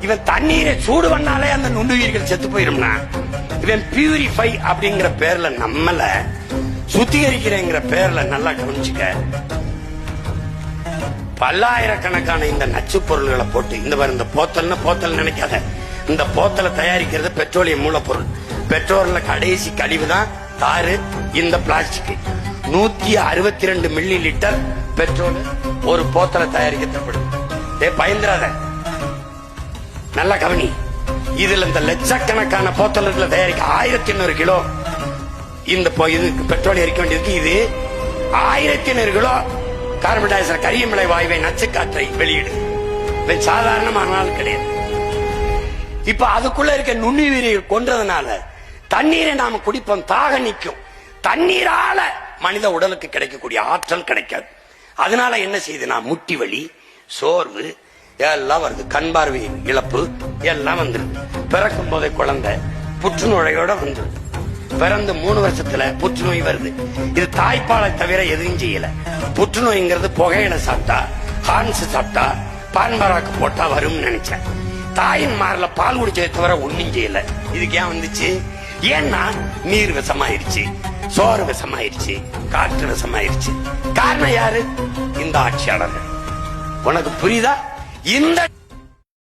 இவன் தண்ணீரை சூடு பண்ணாலே அந்த நுண்ணுயிர்கள் செத்து போயிரும்னா, இவன் பியூரிஃபை அப்படிங்கிற பேர்ல நம்மள சுத்திகரிக்கிறேங்கிற பேர்ல நல்லா கவனிச்சுக்க. பல்லாயிரக்கணக்கான இந்த நச்சு பொருள்களை போட்டு இந்த போத்தல் நினைக்காத, இந்த போத்தலை தயாரிக்கிறது பெட்ரோலியம் மூலப்பொருள். பெட்ரோல்ல கடைசி கழிவு தான் தாரு, இந்த பிளாஸ்டிக். 162 மில்லி லிட்டர் பெட்ரோல் ஒரு போத்தலை தயாரிக்க தேவைப்படுது. பயந்துராத, நல்ல கவனி. இதுல இந்த லட்சக்கணக்கான போத்தல்களை தயாரிக்க 1100 கிலோ இந்த பெட்ரோல் எரிக்க வேண்டியதுக்கு இது 1100 கிலோ கார்பன் டை ஆக்சைடு கரியமிலை வாயுவை நச்சு காற்றை வெளியிடுது. சாதாரணமான கிடையாது. இப்ப அதுக்குள்ள இருக்க நுண்ணுயிரிகள் கொன்றதுனால தண்ணீரை நாம குடிப்போம், தாக நிற்கும். தண்ணீரால மனித உடலுக்கு கிடைக்கக்கூடிய ஆற்றல் கிடைக்காது. அதனால என்ன செய்யுதுன்னா முட்டி வலி, சோர்வு எல்லாம் வருது, கண் பார்வை இழப்பு எல்லாம் வந்துருது. பிறக்கும் போதே குழந்தை புற்றுநோயோட வந்துருது. பிறந்து 3 வருஷத்துல புற்றுநோய் வருது. இது தாய்ப்பாலை தவிர எதுவும் செய்யல. புற்றுநோய்ங்கிறது புகையில சாப்பிட்டா, ஹார்ன்ஸ் சாப்பிட்டா, பான்பராக்கு போட்டா வரும்னு நினைச்சேன். தாயின் மாறல பால் குடிச்சதை தவிர ஒன்னும் செய்யல. இதுக்கு ஏன் வந்துச்சு? ஏன்னா நீர் விஷமாயிருச்சு, சோறு விஷமாயிருச்சு, காற்று விஷமாயிருச்சு. காரணம் யாரு? இந்த ஆட்சியாளர்கள். உனக்கு புரியுதா? இந்த